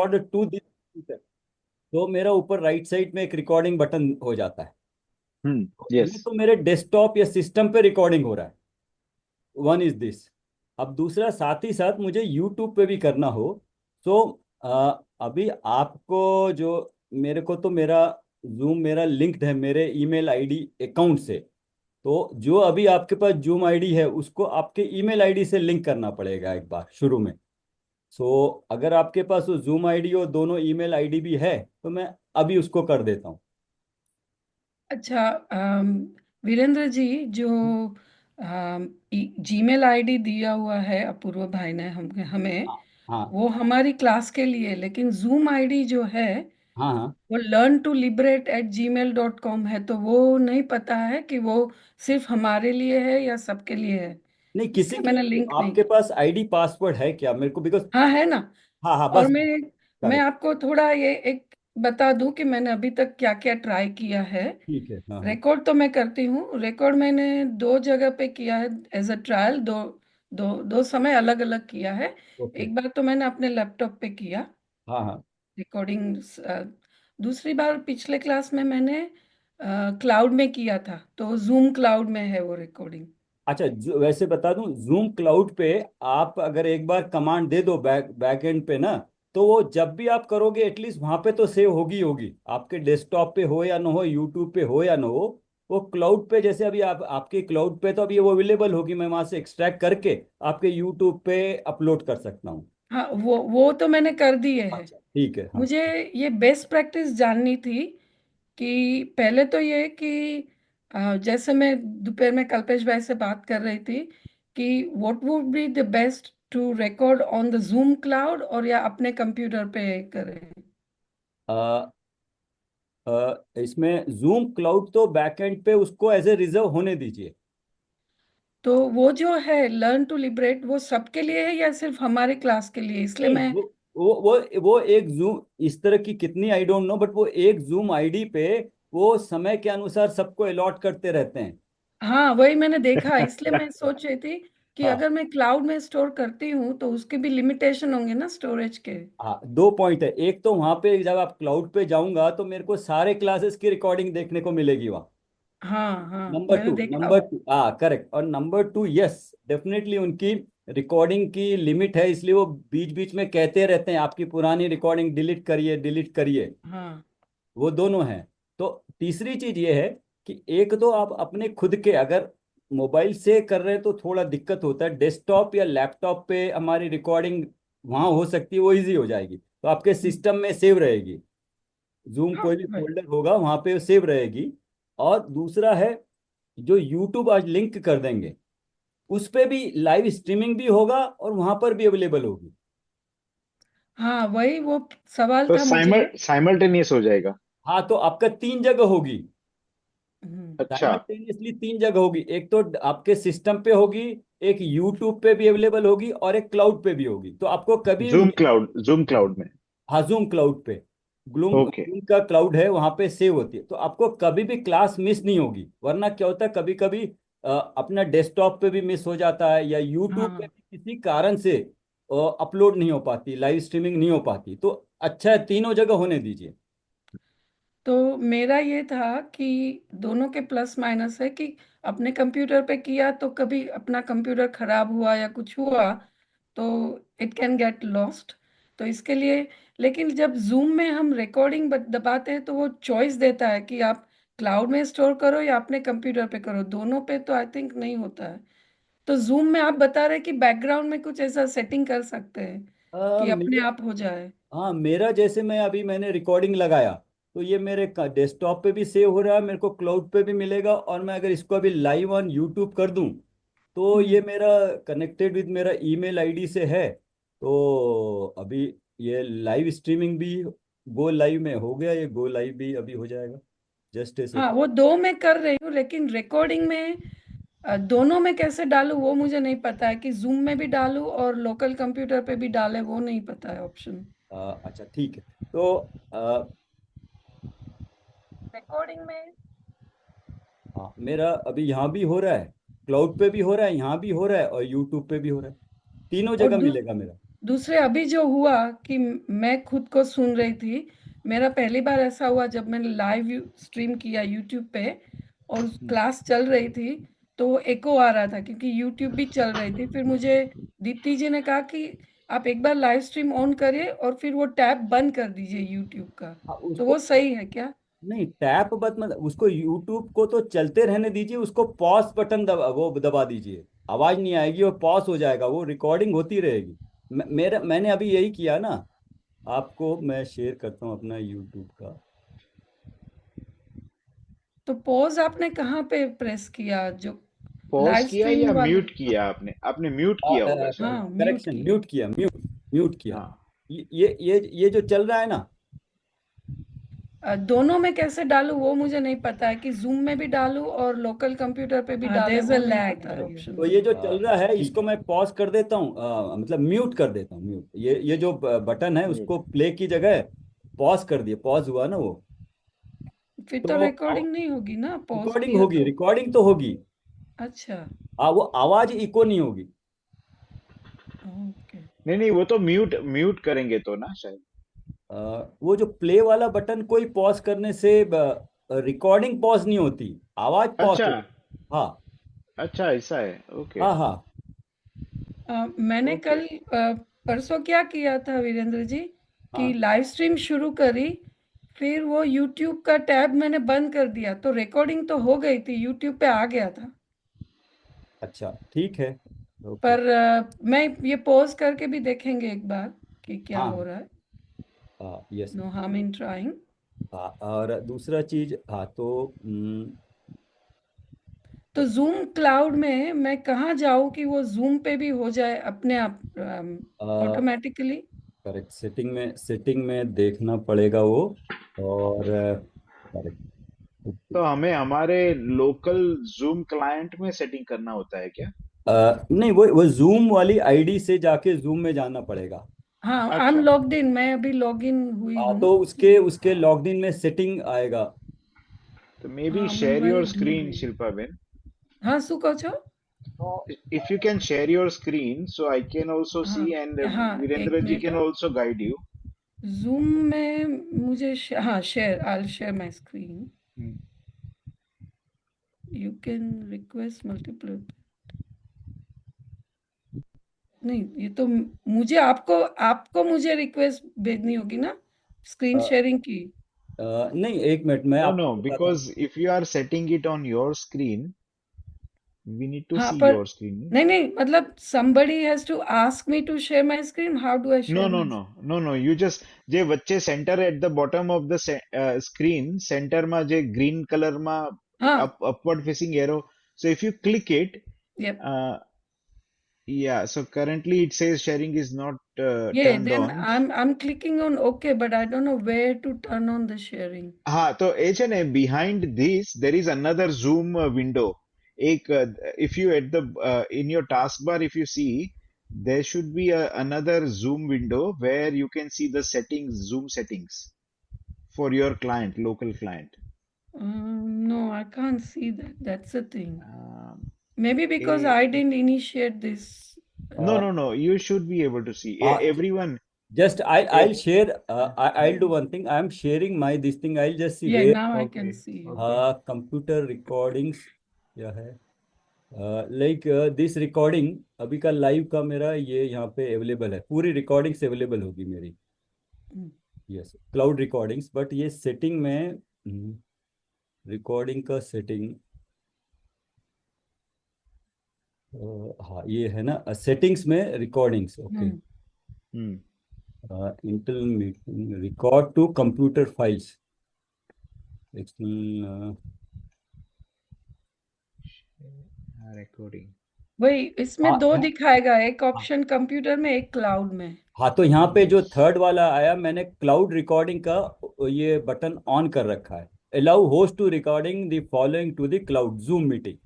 Record to this, तो मेरा ऊपर राइट साइड में एक रिकॉर्डिंग बटन हो जाता है। यस। ये तो मेरे डेस्कटॉप या सिस्टम पे रिकॉर्डिंग हो रहा है। One is this. अब दूसरा, साथ ही साथ मुझे यूट्यूब पे भी करना हो तो अभी आपको जो, मेरे को तो मेरा जूम मेरा लिंक्ड है मेरे ईमेल आईडी अकाउंट से। तो जो अभी आपके पास जूम आईडी है उसको आपके ईमेल आईडी से लिंक करना पड़ेगा एक बार शुरू में। सो अगर आपके पास वो जूम आईडी और दोनों ईमेल आईडी भी है तो मैं अभी उसको कर देता हूँ। अच्छा, वीरेंद्र जी, जो जीमेल आईडी दिया हुआ है अपूर्व भाई ने हमें, हाँ हाँ वो हमारी क्लास के लिए, लेकिन जूम आईडी जो है हाँ हाँ। वो learn2liberate@gmail.com है, तो वो नहीं पता है कि वो सिर्फ हमारे लिए है या सबके लिए है। नहीं, किसी इसलिए के मैंने लिए लिंक नहीं आपके किया। पास आईडी पासवर्ड है क्या मेरे को, बिकॉज। हाँ, है ना। हाँ हाँ, और बस बस। मैं करेक्ट। आपको थोड़ा ये एक बता दूं कि मैंने अभी तक क्या क्या ट्राई किया है। ठीक है, हाँ हाँ। रिकॉर्ड तो मैं करती हूँ। रिकॉर्ड मैंने दो जगह पे किया है एज अ ट्रायल। दो दो दो समय अलग अलग किया है। ओके। एक बार तो मैंने अपने लैपटॉप पे किया हाँ हाँ। रिकॉर्डिंग। दूसरी बार पिछले क्लास में मैंने क्लाउड में किया था, तो जूम क्लाउड में है वो रिकॉर्डिंग। अच्छा, वैसे बता दूं, जूम क्लाउड पे आप अगर एक बार कमांड दे दो बैक एंड पे ना, तो वो जब भी आप करोगे एटलीस्ट वहां पे तो सेव होगी होगी, आपके डेस्कटॉप पे हो या ना हो, यूट्यूब पे हो या ना हो। वो क्लाउड पे जैसे अभी आप आपके क्लाउड पे तो अभी वो अवेलेबल होगी, मैं वहां से एक्सट्रैक्ट करके आपके यूट्यूब पे अपलोड कर सकता हूँ। हाँ, वो तो मैंने कर दिए है। अच्छा ठीक है, हाँ। मुझे ये बेस्ट प्रैक्टिस जाननी थी कि पहले तो ये कि जैसे मैं दोपहर में कल्पेश भाई से बात कर रही थी कि what would be the best to record on the Zoom cloud, और या अपने कंप्यूटर पे करें। इसमें जूम क्लाउड तो बैकएंड पे उसको एज ए रिजर्व होने दीजिए। तो वो जो है लर्न टू लिबरेट, वो सबके लिए है या सिर्फ हमारे क्लास के लिए? इसलिए नहीं, मैं। वो एक जूम इस तरह की कितनी आई डोंट नो, बट वो एक जूम आईडी पे वो समय के अनुसार सबको अलॉट करते रहते हैं। हाँ, वही मैंने देखा, इसलिए मैं सोच रही थी कि हाँ अगर मैं क्लाउड में स्टोर करती हूँ तो उसके भी लिमिटेशन होंगे ना स्टोरेज के। हाँ, दो पॉइंट है। एक तो वहां पे जब आप क्लाउड पे जाऊंगा तो मेरे को सारे क्लासेस की रिकॉर्डिंग देखने को मिलेगी वहाँ। हाँ हाँ, नंबर मैंने टू देखा। नंबर टू हाँ करेक्ट, और नंबर टू, यस, डेफिनेटली उनकी रिकॉर्डिंग की लिमिट है, इसलिए वो बीच बीच में कहते रहते हैं आपकी पुरानी रिकॉर्डिंग डिलीट करिए, डिलीट करिए। हाँ वो दोनों हैं। तो तीसरी चीज ये है कि एक तो आप अपने खुद के अगर मोबाइल से कर रहे हैं तो थोड़ा दिक्कत होता है, डेस्कटॉप या लैपटॉप पे हमारी रिकॉर्डिंग वहां हो सकती है, वो इजी हो जाएगी, तो आपके सिस्टम में सेव रहेगी। जूम हाँ, कोई भी फोल्डर होगा वहां पे सेव रहेगी। और दूसरा है, जो यूट्यूब आज लिंक कर देंगे उस पे भी लाइव स्ट्रीमिंग भी होगा और वहां पर भी अवेलेबल होगी। हाँ, वही वो सवाल तो था मुझे। साइमल्टेनियस हो जाएगा। हाँ, तो आपका तीन जगह होगी। हम्म। अच्छा। साइमल्टेनियसली तीन जगह होगी, एक तो आपके सिस्टम पे होगी, एक यूट्यूब पे भी अवेलेबल होगी और एक क्लाउड पे भी होगी, तो आपको कभी जूम क्लाउड में। हाँ, जूम क्लाउड पे, ग्लूम ओके। जूम का क्लाउड है वहां पे सेव होती है, तो आपको कभी भी क्लास मिस नहीं होगी। वरना क्या होता है, कभी कभी अपना डेस्कटॉप पे भी मिस हो जाता है या यूट्यूब पे हाँ, भी किसी कारण से अपलोड नहीं हो पाती, लाइव स्ट्रीमिंग नहीं हो पाती, तो अच्छा है तीनों जगह होने दीजिए। तो मेरा ये था कि दोनों के प्लस माइनस है कि अपने कंप्यूटर पे किया तो कभी अपना कंप्यूटर खराब हुआ या कुछ हुआ तो इट कैन गेट लॉस्ट। तो इसके लिए, लेकिन जब जूम में हम रिकॉर्डिंग दबाते हैं तो वो चॉइस देता है कि आप क्लाउड में स्टोर करो या अपने कंप्यूटर पे करो। दोनों पे तो आई थिंक नहीं होता है। तो जूम में आप बता रहे कि बैकग्राउंड में कुछ ऐसा सेटिंग कर सकते हैं कि अपने मेरा आप हो जाए। हाँ, मेरा जैसे मैंने रिकॉर्डिंग लगाया तो ये मेरे डेस्कटॉप पे भी सेव हो रहा है, मेरे को क्लाउड पे भी मिलेगा, और मैं अगर इसको अभी लाइव ऑन यूट्यूब कर दूं तो ये हम्म। मेरा कनेक्टेड विद मेरा ईमेल आईडी से है। तो अभी ये लाइव स्ट्रीमिंग भी गो लाइव में हो गया, ये गो लाइव भी अभी हो जाएगा, जस्ट ए हाँ, सेकंड। वो दो मैं कर रही हूँ, लेकिन रिकॉर्डिंग में दोनों में कैसे डालूं वो मुझे नहीं पता है कि जूम में भी डालूं और लोकल कंप्यूटर पे भी डाले, वो नहीं पता है ऑप्शन। अच्छा ठीक है। तो रिकॉर्डिंग में। हाँ, मेरा अभी यहाँ भी हो रहा है, क्लाउड पे भी हो रहा है, यहाँ भी हो रहा है और यूट्यूब पे भी हो रहा है, तीनों और जगह मिलेगा मेरा। दूसरे अभी जो हुआ कि मैं खुद को सुन रही थी, मेरा पहली बार ऐसा हुआ जब मैंने लाइव स्ट्रीम किया यूट्यूब पे और हम्म। क्लास चल रही थी, तो वो एको आ रहा था क्योंकि यूट्यूब भी चल रही थी। फिर मुझे दीप्ति जी ने कहा कि आप एक बार लाइव स्ट्रीम ऑन करिए और फिर वो टैब बंद कर दीजिए यूट्यूब का। हाँ, तो उसको वो सही है क्या? नहीं, टैप बट मतलब उसको यूट्यूब को तो चलते रहने दीजिए, उसको पॉज बटन दबा दीजिए। आवाज नहीं आएगी और पॉज हो जाएगा, वो रिकॉर्डिंग होती रहेगी। मैंने अभी यही किया ना। आपको मैं शेयर करता हूँ अपना यूट्यूब का। तो पॉज आपने कहाँ पे प्रेस किया, जो पॉज लाइव किया या स्ट्रीमिंग वाले? म्यूट किया आपने? आपने म्यूट किया होगा शायद। हाँ, म्यूट करेक्शन, किया। म्यूट किया, म्यूट म्यूट किया। हाँ। ये जो चल रहा है ना। दोनों में कैसे डालूं वो मुझे नहीं पता है, कि जूम में भी डालूं और लोकल कंप्यूटर पे भी डालें, there's a वो नहीं lag पता है there. ऑप्शन तो ये जो हाँ, चल रहा है ठीक इसको है। मैं पॉज कर देता हूँ, मतलब म्यूट कर देता हूँ। म्यूट, ये जो बटन है म्यूट। उसको प्ले की जगह पॉज कर दिया, पॉज हुआ ना वो। फिर तो तो रिकॉर्डिंग नहीं होगी ना, पॉज रिकॉर्डिंग किया होगी, तो? रिकॉर्डिंग तो होगी। अच्छा। वो आवाज इको नहीं होगी। ओके। नहीं नहीं, वो तो म्यूट म्यूट करेंगे तो ना शायद। अ, वो जो प्ले वाला बटन कोई पॉज करने से रिकॉर्डिंग पॉज नहीं होती, आवाज पॉज अच्छा। होती। हाँ अच्छा, ऐसा है। ओके। हाँ हाँ। मैंने ओके। कल परसों क्या किया था वीरेंद्र जी, कि हाँ, लाइव स्ट्रीम शुरू करी, फिर वो यूट्यूब का टैब मैंने बंद कर दिया, तो रिकॉर्डिंग तो हो गई थी, यूट्यूब पे आ गया था। अच्छा ठीक है। ओके। पर मैं ये पॉज करके भी देखेंगे एक बार कि क्या हाँ हो रहा है। हाँ, yes. No harm in trying. हाँ, और दूसरा चीज, हाँ तो तो जूम क्लाउड में मैं कहाँ जाऊँ कि वो जूम पे भी हो जाए अपने आप, ऑटोमेटिकली? करेक्ट, सेटिंग में देखना पड़ेगा वो। और करेक्ट। तो हमें हमारे लोकल जूम क्लाइंट में सेटिंग करना होता है क्या? नहीं, वो जूम वाली आईडी से जाके जूम में जाना पड़ेगा। हाँ, आई एम अच्छा। लॉग्ड इन, मैं अभी लॉग इन हुई हूँ। तो उसके लॉग्ड इन में सेटिंग आएगा। तो मे बी हाँ, मैं शेयर वही योर ढूंढ स्क्रीन, रही हूँ। शिल्पा बेन। हाँ, सु कहो छो? If you can share your screen, so I can also हाँ, see, and हाँ, एक Virendra ji minute. can also guide you. Zoom में मुझे हाँ, share, I share my screen. Hmm. You can request multiple. नहीं, ये तो मुझे आपको आपको मुझे रिक्वेस्ट भेजनी होगी ना, स्क्रीन शेयरिंग की? नहीं, एक मिनट मैं No, आपको no, बताता हूँ। because if you are setting it on your screen, we need to हाँ, see पर your screen. नहीं नहीं, मतलब somebody has to ask me to share my screen. How do I No, share no, my? no, no, no. You just જે વચ્ચે center at the bottom of the screen, center માં જે green color માં हाँ, upward facing arrow. So if you click it, yep. uh, yeah. So currently it says sharing is not Yeah, turned then on. I'm clicking on OK, but I don't know where to turn on the sharing. હા તો એ છે ને, behind this there is another zoom window. એક if you at the in your taskbar, if you see, there should be another zoom window where you can see the settings, zoom settings for your client, local client. No, I can't see that. That's the thing. um, Maybe because a, I didn't initiate this. no, uh, no, no, you should be able to see. Everyone. Just I'll ev- share, I'll do one thing, I'm sharing my this thing, I'll just see Yeah, where now I can okay, see. okay. Computer recordings क्या है। Like this recording अभी का live का मेरा ये यहाँ पे available है, पूरी रिकॉर्डिंग्स अवेलेबल होगी मेरी। Mm. Yes, cloud recordings, but ये सेटिंग में रिकॉर्डिंग का सेटिंग, हाँ ये है ना सेटिंग्स में recordings. Okay. Mm. Hmm. Intel meeting record to computer files external. Recording. वही इसमें दो हाँ दिखाएगा, एक हाँ ऑप्शन कंप्यूटर में, एक क्लाउड में। हाँ, तो यहाँ पे जो Yes. थर्ड वाला आया, मैंने क्लाउड रिकॉर्डिंग का ये बटन ऑन कर रखा है। Allow host to recording the following to the cloud Zoom meeting.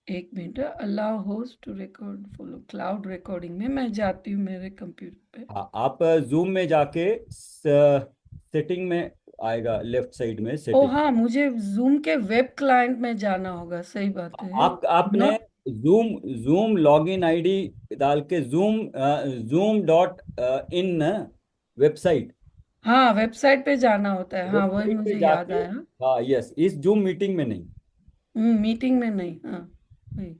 एक minute, allow host to record follow cloud recording में मैं जाती हूँ मेरे कंप्यूटर पे। हाँ, आप जूम में जाके सेटिंग में आएगा, लेफ्ट साइड में ओ सेटिंग। हाँ, मुझे जूम के वेब क्लाइंट में जाना होगा, सही बात है। आपने not zoom zoom login ID डाल के जूम डॉट इन वेबसाइट, हाँ, वेबसाइट पे जाना होता है, हाँ वही वेबसाइट पे मुझे याद जाके, आया। हाँ यस, इस जूम मीटिंग में नहीं। मीटिंग में नहीं, हाँ वही।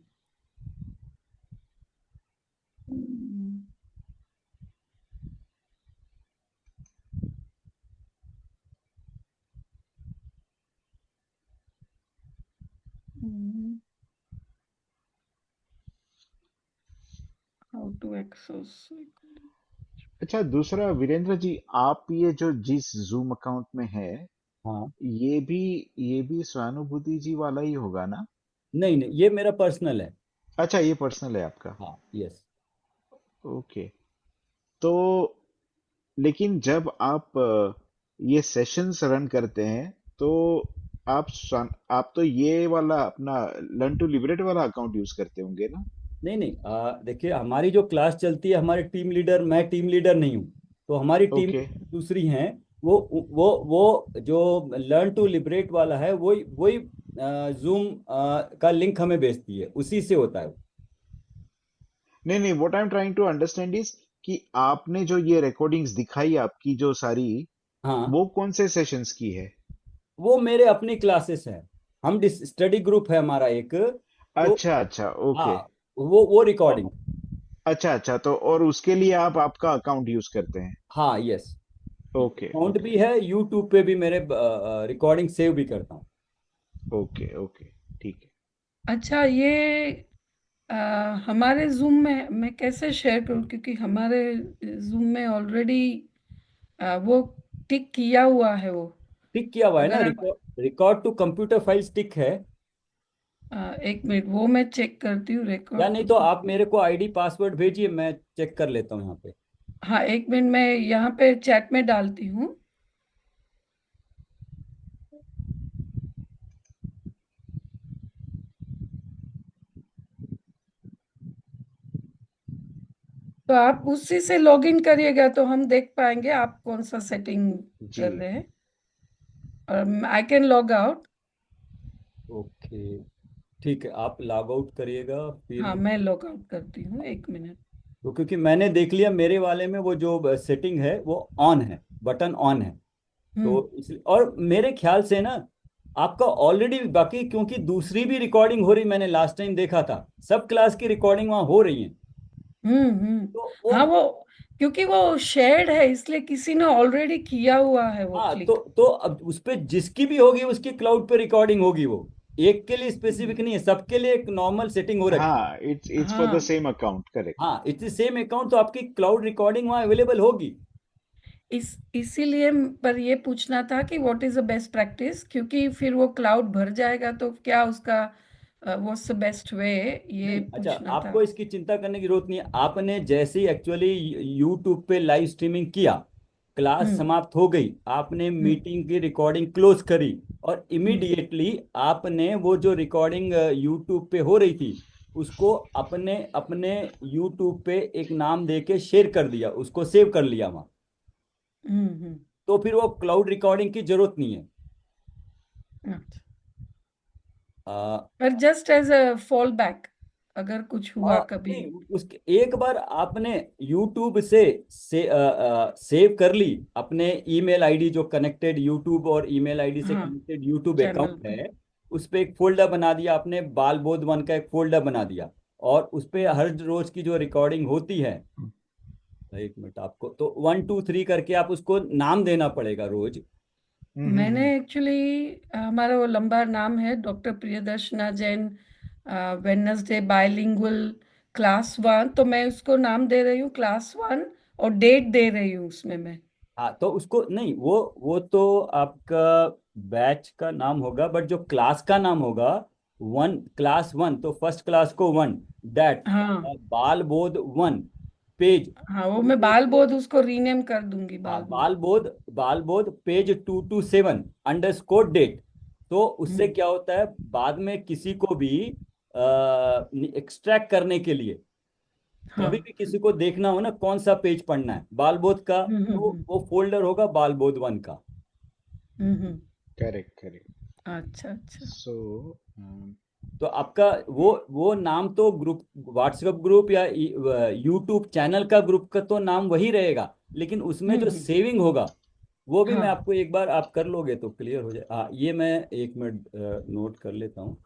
हम्म, हाउ टू एक्सेस। अच्छा, दूसरा वीरेंद्र जी, आप ये जो जिस जूम अकाउंट में है, हाँ, ये भी ये भी स्वानुभूति जी वाला ही होगा ना? नहीं नहीं, ये मेरा पर्सनल है। अच्छा, ये पर्सनल है आपका। हाँ यस। ओके। तो लेकिन जब आप ये सेशंस रन करते हैं, तो आप तो ये वाला अपना लर्न टू लिबरेट वाला अकाउंट यूज करते होंगे ना? नहीं नहीं, देखिए हमारी जो क्लास चलती है, हमारे टीम लीडर, मैं टीम लीडर नहीं हूँ, तो हमारी टीम ओके। दूसरी हैं। वो जो लर्न टू लिबरेट वाला है, वही वही जूम का लिंक हमें भेजती है, उसी से होता है। नहीं नहीं, what I am trying to understand is कि आपने जो ये रिकॉर्डिंग्स दिखाई आपकी जो सारी, हाँ, वो कौन से सेशंस की है? वो मेरे अपनी क्लासेस हैं। हम स्टडी ग्रुप है हमारा एक, तो अच्छा अच्छा, हाँ, ओके। वो रिकॉर्डिंग। अच्छा अच्छा, तो और उसके लिए आप आपका अकाउंट यूज करते हैं? हाँ यस, ओके अकाउंट ओके भी है, यूट्यूब पे भी मेरे रिकॉर्डिंग सेव भी करता हूँ। ओके ओके, ठीक है। अच्छा, ये अ, हमारे जूम में मैं कैसे शेयर करूँ, क्योंकि हमारे जूम में ऑलरेडी वो टिक किया हुआ है वो। टिक किया हुआ है ना, अगर आप रिकॉर्ड टू कंप्यूटर फाइल्स टिक है। एक मिनट, वो मैं चेक करती हूँ या रिकॉर्ड नहीं टू। तो आप मेरे को आईडी पासवर्ड भेजिए, मैं चेक कर लेता हूँ यहाँ पे। हाँ, एक मिनट, मैं यहाँ पे चैट में डालती हूँ। तो आप उसी से लॉग इन करिएगा तो हम देख पाएंगे आप कौन सा सेटिंग जी। कर रहे हैं। और I can log out. Okay, ठीक है, आप लॉग आउट करिएगा हाँ, फिर। मैं लॉग आउट करती हूँ, एक मिनट। तो क्योंकि मैंने देख लिया मेरे वाले में वो जो सेटिंग है वो ऑन है, बटन ऑन है। हम्म तो इसलिए, और मेरे ख्याल से ना आपका ऑलरेडी बाकी, क्योंकि दूसरी भी रिकॉर्डिंग हो रही, मैंने लास्ट टाइम देखा था, सब क्लास की रिकॉर्डिंग वहाँ हो रही है। तो वो, हाँ, वो क्योंकि वो शेयर्ड है इसलिए किसी ने ऑलरेडी किया हुआ है वो हाँ, क्लिक। तो अब उस पे जिसकी भी होगी उसकी क्लाउड पे रिकॉर्डिंग होगी, वो एक के लिए स्पेसिफिक नहीं है, सबके लिए एक नॉर्मल सेटिंग हो रखी। हाँ, इट्स फॉर द हाँ, सेम अकाउंट, करेक्ट। हाँ, इट्स सेम अकाउंट, तो आपकी क्लाउड रिकॉर्डिंग वहाँ अवेलेबल होगी। इसीलिए पर ये पूछना था कि what is the best practice, क्योंकि फिर वो क्लाउड भर जाएगा तो क्या उसका व्हाट्स द बेस्ट वे, ये नहीं, अच्छा, पूछना था। आपको इसकी चिंता करने की जरूरत नहीं है। आपने जैसे ही एक्चुअली यूट्यूब पे लाइव स्ट्रीमिंग किया, क्लास हम्म समाप्त हो गई, आपने हम्म मीटिंग की रिकॉर्डिंग क्लोज करी, और हम्म इमीडिएटली आपने वो जो रिकॉर्डिंग यूट्यूब पे हो रही थी, उसको अपने अपने यूट्यूब पे एक नाम दे के शेयर कर दिया, उसको सेव कर लिया वहाँ। हम्म। तो फिर वो क्लाउड रिकॉर्डिंग की जरूरत नहीं है। अच्छा, आ, पर just as a fall back अगर कुछ हुआ कभी। नहीं, उसके एक बार आपने यूट्यूब से सेव कर ली, अपने ईमेल आईडी जो कनेक्टेड यूट्यूब और ईमेल आईडी से हाँ, कनेक्टेड यूट्यूब चैनल अकाउंट पे। है, उस पे एक फोल्डर बना दिया आपने, बाल बोध वन का एक फोल्डर बना दिया, और उस पे हर रोज की जो रिकॉर्डिंग होती है, एक मिनट, आपको तो 1 2 3 करके आप उसको नाम देना पड़ेगा रोज। मैंने एक्चुअली, हमारा वो लंबा नाम है doctor Priyadarshana Jain, Wednesday bilingual class 1, तो मैं उसको नाम दे रही हूँ क्लास 1, और डेट दे रही हूँ उसमें मैं। हाँ, तो उसको नहीं, वो तो आपका बैच का नाम होगा, बट जो क्लास का नाम होगा, क्लास 1, तो फर्स्ट क्लास को वन, दैट हाँ बाल बोध वन पेज हाँ, वो टू मैं टू बाल बोध उसको रीनेम कर दूंगी, हाँ, बाल बोध। बाल बोध पेज 227 _ तो उससे हम्म क्या होता है, बाद में किसी को भी एक्सट्रैक्ट करने के लिए, हाँ। कभी भी किसी को देखना हो ना कौन सा पेज पढ़ना है बाल बोध का, हम्म तो हम्म वो फोल्डर होगा बाल बोध वन का। हम्म। Correct correct. अच्छा अच्छा। सो तो आपका वो नाम तो ग्रुप, व्हाट्सएप ग्रुप या यूट्यूब चैनल का ग्रुप का तो नाम वही रहेगा, लेकिन उसमें जो हम्म। सेविंग होगा वो भी मैं हाँ आपको एक बार आप कर लोगे तो क्लियर हो जाए। हाँ, ये मैं 1 मिनट नोट कर लेता हूँ।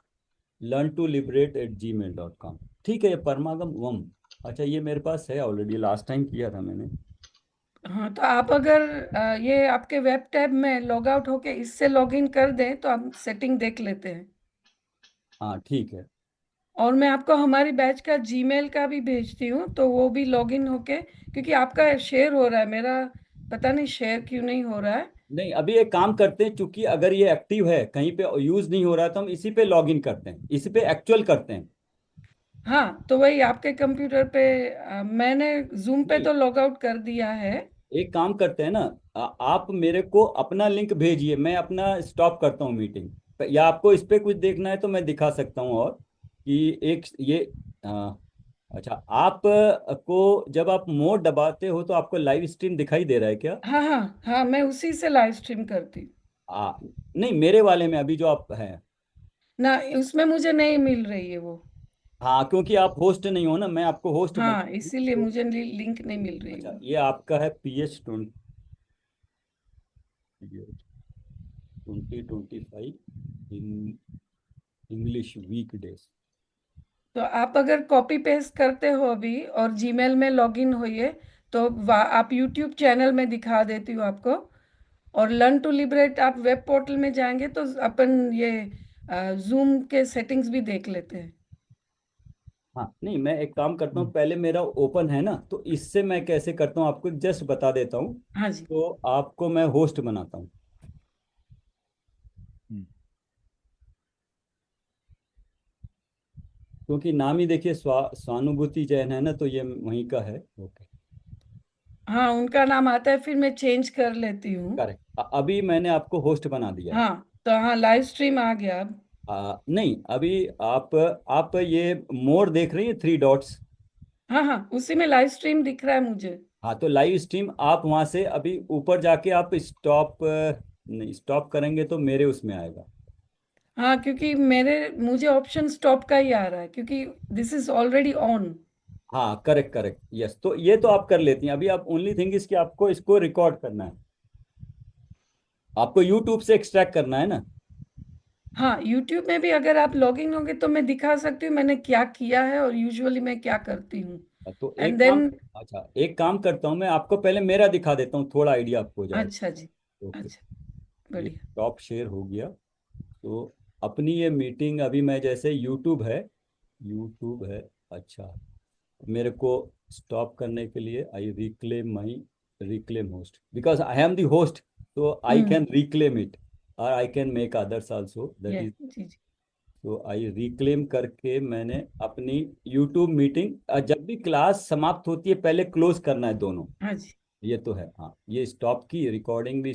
learn2liberate@gmail.com। ठीक है, ये परमागम वम। अच्छा, ये मेरे पास है ऑलरेडी, लास्ट टाइम किया था मैंने। हाँ, तो आप अगर ये आपके वेब टैब में लॉग आउट होके इससे लॉग इन कर दें तो हम सेटिंग देख लेते हैं। हाँ ठीक है। और मैं आपको हमारी बैच का जीमेल का भी भेजती हूँ, तो वो भी लॉग इन होके, क्योंकि आपका शेयर हो रहा है, मेरा पता नहीं शेयर क्यों नहीं हो रहा है। नहीं, अभी एक काम करते हैं, क्योंकि अगर ये एक्टिव है कहीं पे यूज नहीं हो रहा है तो हम इसी पे लॉग इन करते हैं, इसी पे एक्चुअल करते हैं। हाँ, तो वही आपके कंप्यूटर पे मैंने जूम पे नहीं, तो लॉग आउट कर दिया है। एक काम करते हैं ना, आप मेरे को अपना लिंक भेजिए, मैं अपना स्टॉप करता हूँ मीटिंग, या आपको इस पे कुछ देखना है तो मैं दिखा सकता हूँ। और कि एक ये अच्छा, आप को जब आप मोड दबाते हो तो आपको लाइव स्ट्रीम दिखाई दे रहा है क्या? हाँ हाँ हाँ, मैं उसी से लाइव स्ट्रीम करती हूँ। आ, नहीं, मेरे वाले में अभी जो आप हैं। ना, उसमें मुझे नहीं मिल रही है वो। हाँ, क्योंकि आप होस्ट नहीं हो ना, मैं आपको होस्ट हाँ, बना दूँ इसीलिए तो। मुझे लिंक नहीं मिल रही अच्छा, वो। ये आपका है PH 2025 in English weak days. तो आप अगर कॉपी पेस्ट करते हो अभी और जीमेल में लॉगिन होइए, तो आप यूट्यूब चैनल में दिखा देती हूँ आपको। और लर्न टू लिबरेट आप वेब पोर्टल में जाएंगे तो अपन ये जूम के सेटिंग्स भी देख लेते हैं। हाँ, नहीं, मैं एक काम करता हूँ, पहले मेरा ओपन है ना, तो इससे मैं कैसे करता हूँ आपको जस्ट बता देता हूँ। हाँ जी। तो आपको मैं होस्ट बनाता हूँ, Hmm. क्योंकि नाम ही देखिए स्वानुभूति जैन है ना, तो ये वहीं का है। ओके, हाँ, उनका नाम आता है, फिर मैं चेंज कर लेती हूँ। करेक्ट। अभी मैंने आपको होस्ट बना दिया है। हाँ, तो हाँ, लाइव स्ट्रीम आ गया अब। नहीं, अभी आप ये मोर देख रही है 3 डॉट्स? हाँ हाँ, उसी में लाइव स्ट्रीम दिख रहा है मुझे। हाँ, तो लाइव स्ट्रीम आप वहां से अभी ऊपर जाके आप स्टॉप, नहीं, स्टॉप करेंगे तो मेरे उसमें आएगा। हाँ, क्योंकि मेरे मुझे ऑप्शन स्टॉप का ही आ रहा है, क्योंकि दिस इज ऑलरेडी ऑन। हाँ, करेक्ट करेक्ट, यस, तो ये तो आप कर लेती हैं। अभी आप ओनली थिंग इसकी आपको इसको रिकॉर्ड करना है, आपको यूट्यूब से एक्सट्रैक्ट करना है ना। हाँ, यूट्यूब में भी अगर आप लॉगिन होंगे तो मैं दिखा सकती हूँ मैंने क्या किया है और यूजुअली मैं क्या करती हूँ। तो एंड एक काम, देन। अच्छा, एक काम करता हूँ, मैं आपको पहले मेरा दिखा देता हूँ, थोड़ा आइडिया आपको हो अच्छा जाएगा। जी। ओके, अच्छा, ये बढ़िया। टॉप शेयर हो गया। तो अपनी ये मीटिंग अभी मैं जैसे यूट्यूब है। अच्छा, मेरे को स्टॉप करने के लिए I reclaim host, because I am the host, तो I hmm. Can reclaim it, और I can make others also, that ये इज। जी जी। तो आई रिक्लेम करके मैंने अपनी यूट्यूब मीटिंग, जब भी क्लास समाप्त होती है पहले क्लोज करना है दोनों। हाँ जी। ये तो है, हाँ, ये स्टॉप की रिकॉर्डिंग भी